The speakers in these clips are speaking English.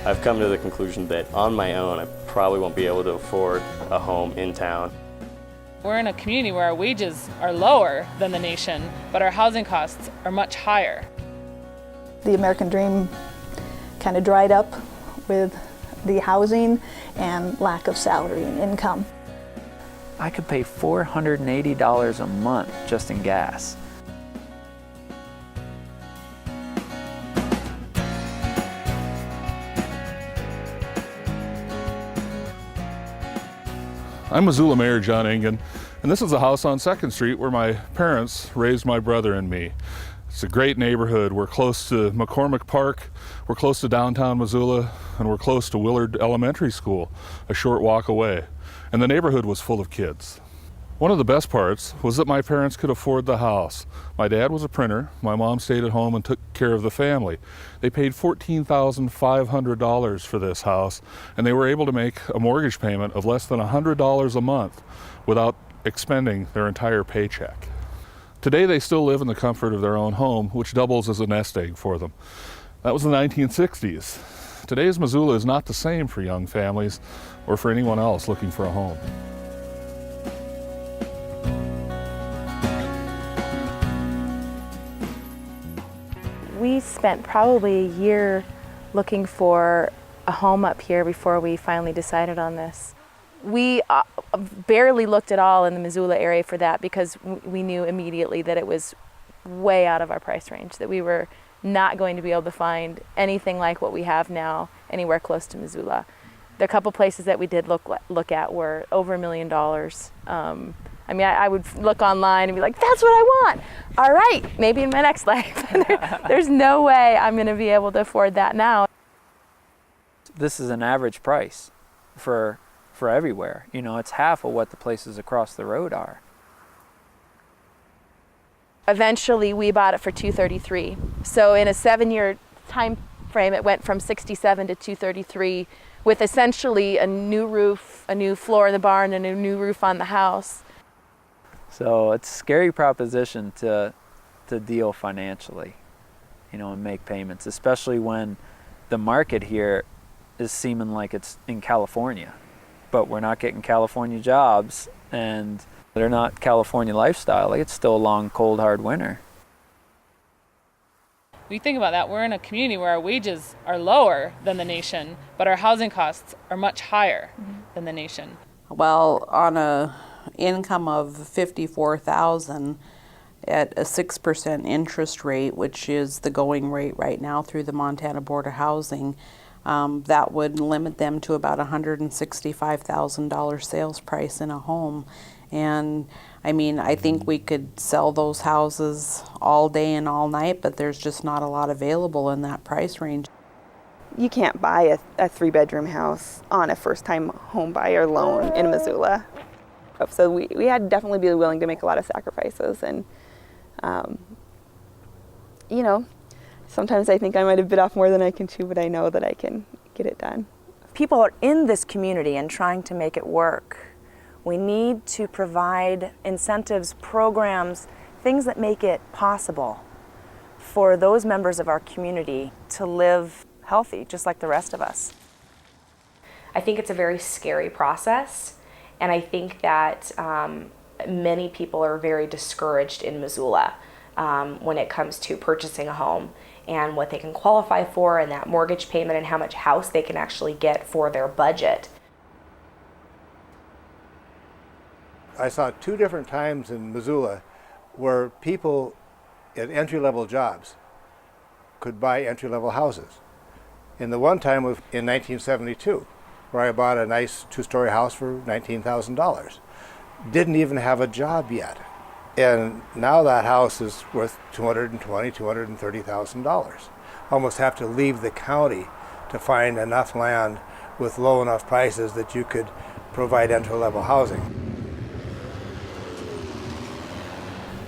I've come to the conclusion that on my own, I probably won't be able to afford a home in town. We're in a community where our wages are lower than the nation, but our housing costs are much higher. The American dream kind of dried up with the housing and lack of salary and income. I could pay $480 a month just in gas. I'm Missoula Mayor John Engen, and this is a house on 2nd Street where my parents raised my brother and me. It's a great neighborhood. We're close to McCormick Park, we're close to downtown Missoula, and we're close to Willard Elementary School, a short walk away. And the neighborhood was full of kids. One of the best parts was that my parents could afford the house. My dad was a printer, my mom stayed at home and took care of the family. They paid $14,500 for this house, and they were able to make a mortgage payment of less than $100 a month without expending their entire paycheck. Today they still live in the comfort of their own home, which doubles as a nest egg for them. That was the 1960s. Today's Missoula is not the same for young families or for anyone else looking for a home. We spent probably a year looking for a home up here before we finally decided on this. We barely looked at all in the Missoula area for that because we knew immediately that it was way out of our price range, that we were not going to be able to find anything like what we have now anywhere close to Missoula. The couple places that we did look at were over $1 million. I mean, I would look online and be like, that's what I want. All right, maybe in my next life. There's no way I'm going to be able to afford that now. This is an average price for everywhere. You know, it's half of what the places across the road are. Eventually, we bought it for $233. So in a 7-year time frame, it went from $67 to $233 with essentially a new roof, a new floor in the barn, and a new roof on the house. So it's a scary proposition to deal financially, you know, and make payments, especially when the market here is seeming like it's in California, but we're not getting California jobs and they're not California lifestyle. Like, it's still a long, cold, hard winter. When you think about that, we're in a community where our wages are lower than the nation, but our housing costs are much higher than the nation. Well, on a income of $54,000 at a 6% interest rate, which is the going rate right now through the Montana Board of Housing, that would limit them to about $165,000 sales price in a home. And I mean, I think we could sell those houses all day and all night, but there's just not a lot available in that price range. You can't buy a 3-bedroom house on a first-time home buyer loan in Missoula. So we had to definitely be willing to make a lot of sacrifices. And, you know, sometimes I think I might have bit off more than I can chew, but I know that I can get it done. People are in this community and trying to make it work. We need to provide incentives, programs, things that make it possible for those members of our community to live healthy, just like the rest of us. I think it's a very scary process, and I think that many people are very discouraged in Missoula when it comes to purchasing a home and what they can qualify for and that mortgage payment and how much house they can actually get for their budget. I saw 2 different times in Missoula where people at entry-level jobs could buy entry-level houses. And the one time was in 1972, where I bought a nice 2-story house for $19,000. Didn't even have a job yet. And now that house is worth $220,000, $230,000. Almost have to leave the county to find enough land with low enough prices that you could provide entry-level housing.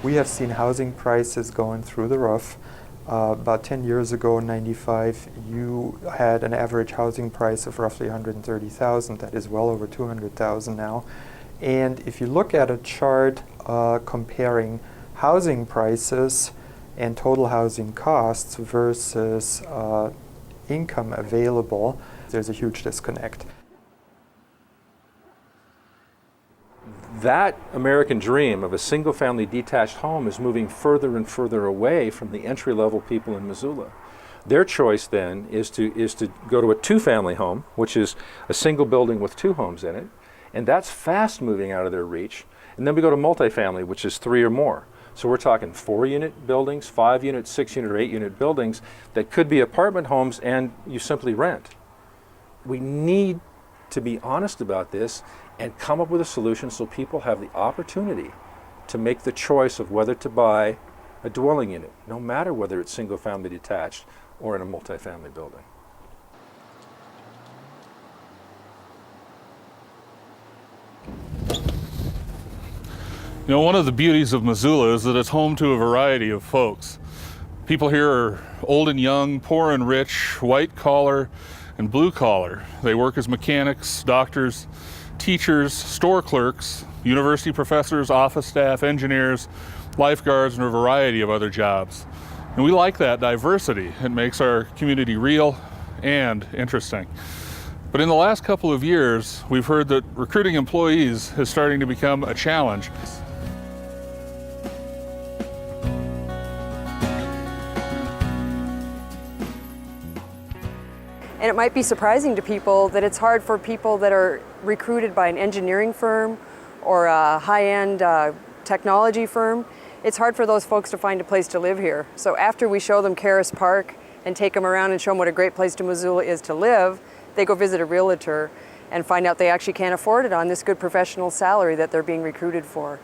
We have seen housing prices going through the roof. About 10 years ago, in '95, you had an average housing price of roughly $130,000. That is well over $200,000 now. And if you look at a chart comparing housing prices and total housing costs versus income available, there's a huge disconnect. That American dream of a single-family detached home is moving further and further away from the entry-level people in Missoula. Their choice then is to go to a two-family home, which is a single building with two homes in it, and that's fast moving out of their reach. And then we go to multifamily, which is 3 or more. So we're talking 4-unit buildings, 5-unit, 6-unit, or 8-unit buildings that could be apartment homes and you simply rent. We need to be honest about this and come up with a solution so people have the opportunity to make the choice of whether to buy a dwelling unit, no matter whether it's single-family detached or in a multifamily building. You know, one of the beauties of Missoula is that it's home to a variety of folks. People here are old and young, poor and rich, white collar and blue collar. They work as mechanics, doctors, teachers, store clerks, university professors, office staff, engineers, lifeguards, and a variety of other jobs. And we like that diversity. It makes our community real and interesting. But in the last couple of years, we've heard that recruiting employees is starting to become a challenge. And it might be surprising to people that it's hard for people that are recruited by an engineering firm or a high-end technology firm. It's hard for those folks to find a place to live here. So after we show them Karis Park and take them around and show them what a great place to Missoula is to live, they go visit a realtor and find out they actually can't afford it on this good professional salary that they're being recruited for.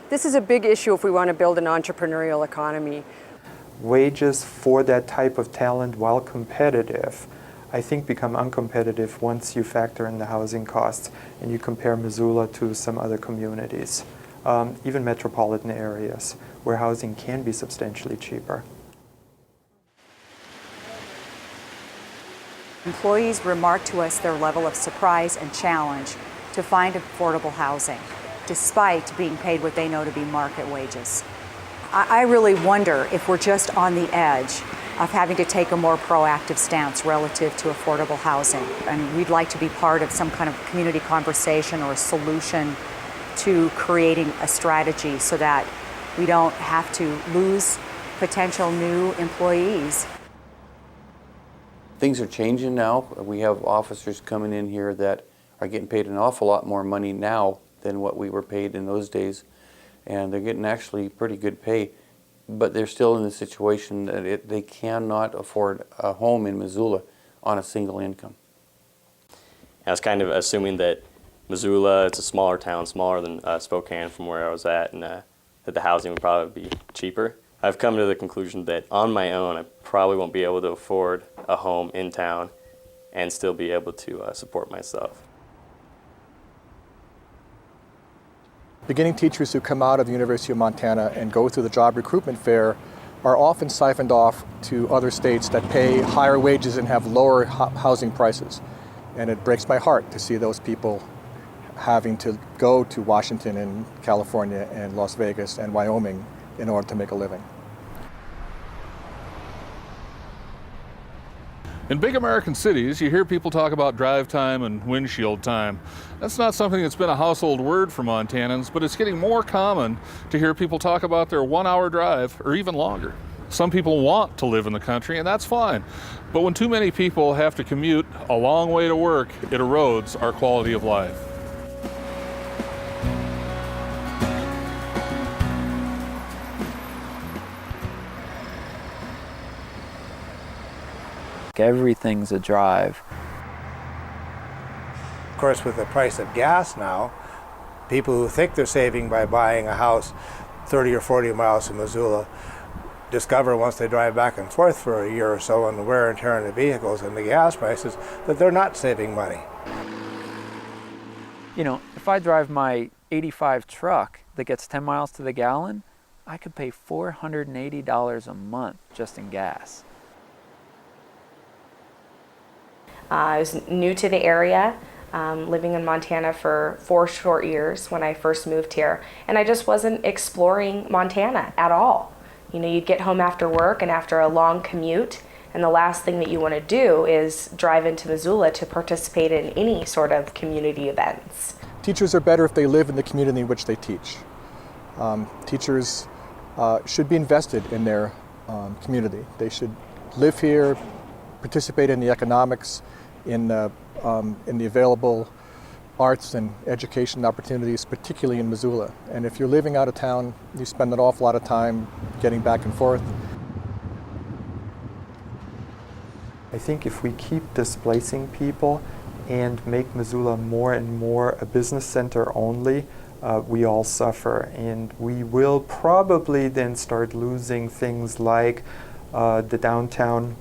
This is a big issue if we want to build an entrepreneurial economy. Wages for that type of talent, while competitive, I think become uncompetitive once you factor in the housing costs and you compare Missoula to some other communities, even metropolitan areas where housing can be substantially cheaper. Employees remark to us their level of surprise and challenge to find affordable housing, despite being paid what they know to be market wages. I really wonder if we're just on the edge of having to take a more proactive stance relative to affordable housing. And we'd like to be part of some kind of community conversation or a solution to creating a strategy so that we don't have to lose potential new employees. Things are changing now. We have officers coming in here that are getting paid an awful lot more money now than what we were paid in those days. And they're getting actually pretty good pay. But they're still in the situation that they cannot afford a home in Missoula on a single income. I was kind of assuming that Missoula, it's a smaller town, smaller than Spokane from where I was at, and that the housing would probably be cheaper. I've come to the conclusion that on my own, I probably won't be able to afford a home in town and still be able to support myself. Beginning teachers who come out of the University of Montana and go through the job recruitment fair are often siphoned off to other states that pay higher wages and have lower housing prices. And it breaks my heart to see those people having to go to Washington and California and Las Vegas and Wyoming in order to make a living. In big American cities, you hear people talk about drive time and windshield time. That's not something that's been a household word for Montanans, but it's getting more common to hear people talk about their 1-hour drive or even longer. Some people want to live in the country, and that's fine. But when too many people have to commute a long way to work, it erodes our quality of life. Everything's a drive. Of course, with the price of gas now, people who think they're saving by buying a house 30 or 40 miles from Missoula discover once they drive back and forth for a year or so on the wear and tear on the vehicles and the gas prices that they're not saving money. You know, if I drive my 85 truck that gets 10 miles to the gallon, I could pay $480 a month just in gas. I was new to the area, living in Montana for 4 short years when I first moved here, and I just wasn't exploring Montana at all. You know, you'd get home after work and after a long commute, And the last thing that you want to do is drive into Missoula to participate in any sort of community events. Teachers are better if they live in the community in which they teach. Teachers should be invested in their community. They should live here, participate in the economics, in the available arts and education opportunities, particularly in Missoula. And if you're living out of town, you spend an awful lot of time getting back and forth. I think if we keep displacing people and make Missoula more and more a business center only, we all suffer. And we will probably then start losing things like the downtown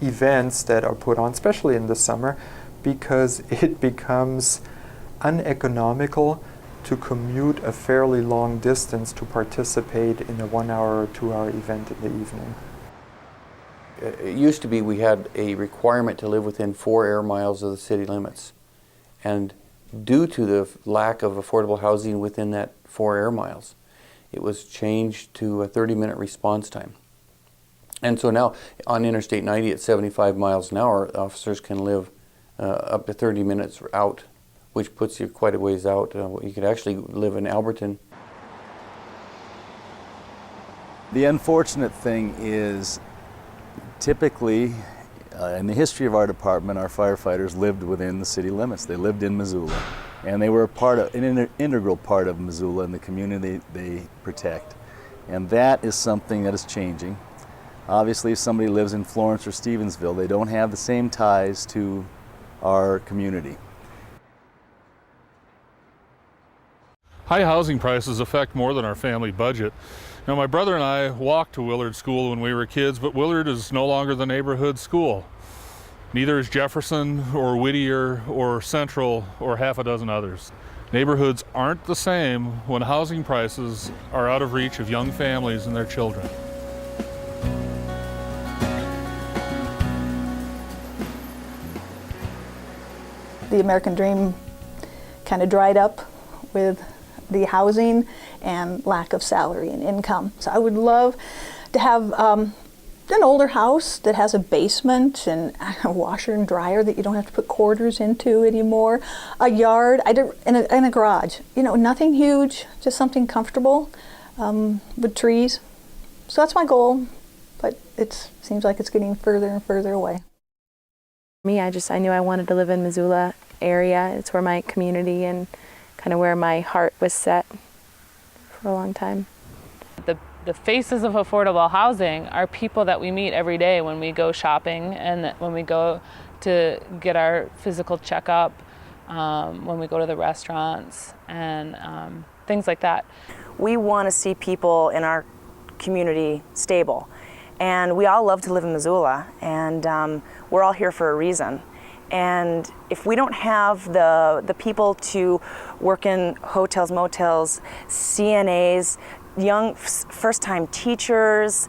events that are put on, especially in the summer, because it becomes uneconomical to commute a fairly long distance to participate in a 1 hour or 2 hour event in the evening. It used to be we had a requirement to live within 4 air miles of the city limits. And due to the lack of affordable housing within that 4 air miles, it was changed to a 30-minute response time. And so now on Interstate 90 at 75 miles an hour, officers can live up to 30 minutes out, which puts you quite a ways out. You could actually live in Alberton. The unfortunate thing is typically in the history of our department, our firefighters lived within the city limits. They lived in Missoula, and they were an integral part of Missoula and the community they protect. And that is something that is changing. Obviously, if somebody lives in Florence or Stevensville, they don't have the same ties to our community. High housing prices affect more than our family budget. Now, my brother and I walked to Willard School when we were kids, but Willard is no longer the neighborhood school. Neither is Jefferson or Whittier or Central or half a dozen others. Neighborhoods aren't the same when housing prices are out of reach of young families and their children. The American dream kind of dried up with the housing and lack of salary and income. So I would love to have an older house that has a basement and a washer and dryer that you don't have to put quarters into anymore, a yard, and a garage. You know, nothing huge, just something comfortable with trees. So that's my goal, but it seems like it's getting further and further away. Me, I knew I wanted to live in Missoula area. It's where my community and kind of where my heart was set for a long time. The faces of affordable housing are people that we meet every day when we go shopping and when we go to get our physical checkup, when we go to the restaurants and things like that. We want to see people in our community stable. And we all love to live in Missoula, and we're all here for a reason. And if we don't have the people to work in hotels, motels, CNAs, young first-time teachers,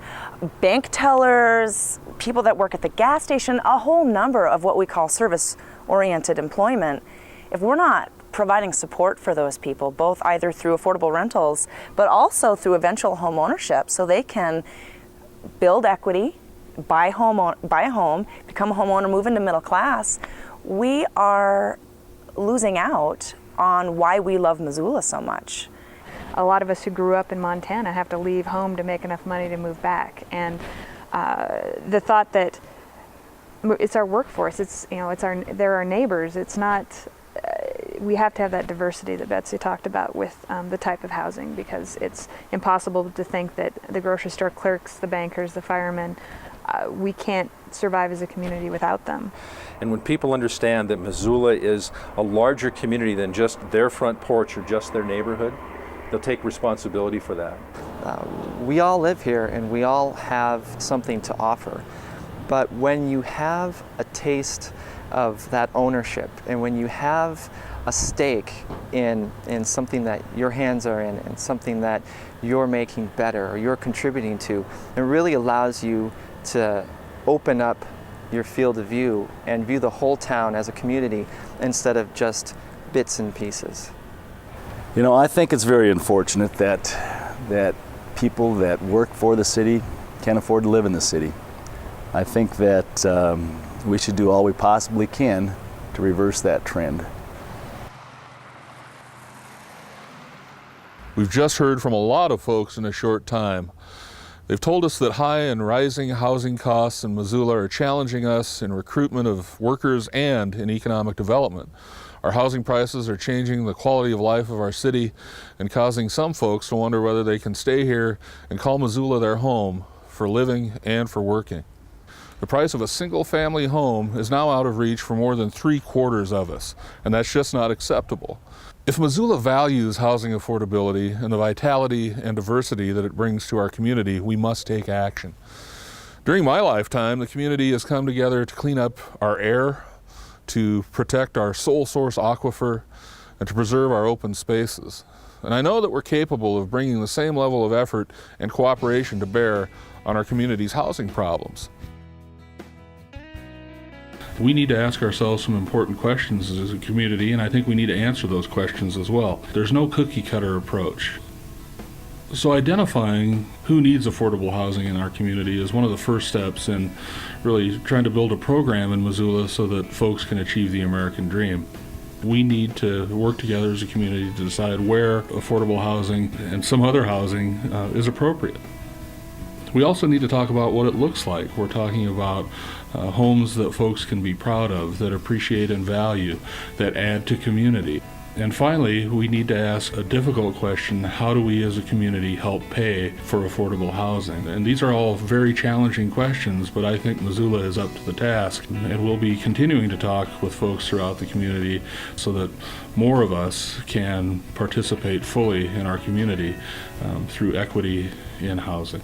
bank tellers, people that work at the gas station, a whole number of what we call service-oriented employment, if we're not providing support for those people, both either through affordable rentals, but also through eventual home ownership, so they can build equity, buy a home, become a homeowner, move into middle class, we are losing out on why we love Missoula so much. A lot of us who grew up in Montana have to leave home to make enough money to move back, and the thought that it's our workforce, they're our neighbors. It's not. We have to have that diversity that Betsy talked about with the type of housing, because it's impossible to think that the grocery store clerks, the bankers, the firemen, we can't survive as a community without them. And when people understand that Missoula is a larger community than just their front porch or just their neighborhood, they'll take responsibility for that. We all live here and we all have something to offer. But when you have a taste of that ownership, and when you have a stake in something that your hands are in and something that you're making better or you're contributing to, it really allows you to open up your field of view and view the whole town as a community instead of just bits and pieces. You know, I think it's very unfortunate that people that work for the city can't afford to live in the city. I think that we should do all we possibly can to reverse that trend. We've just heard from a lot of folks in a short time. They've told us that high and rising housing costs in Missoula are challenging us in recruitment of workers and in economic development. Our housing prices are changing the quality of life of our city and causing some folks to wonder whether they can stay here and call Missoula their home for living and for working. The price of a single-family home is now out of reach for more than 3/4 of us, and that's just not acceptable. If Missoula values housing affordability and the vitality and diversity that it brings to our community, we must take action. During my lifetime, the community has come together to clean up our air, to protect our sole source aquifer, and to preserve our open spaces. And I know that we're capable of bringing the same level of effort and cooperation to bear on our community's housing problems. We need to ask ourselves some important questions as a community, and I think we need to answer those questions as well. There's no cookie-cutter approach. So identifying who needs affordable housing in our community is one of the first steps in really trying to build a program in Missoula so that folks can achieve the American dream. We need to work together as a community to decide where affordable housing and some other housing is appropriate. We also need to talk about what it looks like. We're talking about homes that folks can be proud of, that appreciate and value, that add to community. And finally, we need to ask a difficult question: how do we as a community help pay for affordable housing? And these are all very challenging questions, but I think Missoula is up to the task. And we'll be continuing to talk with folks throughout the community so that more of us can participate fully in our community through equity in housing.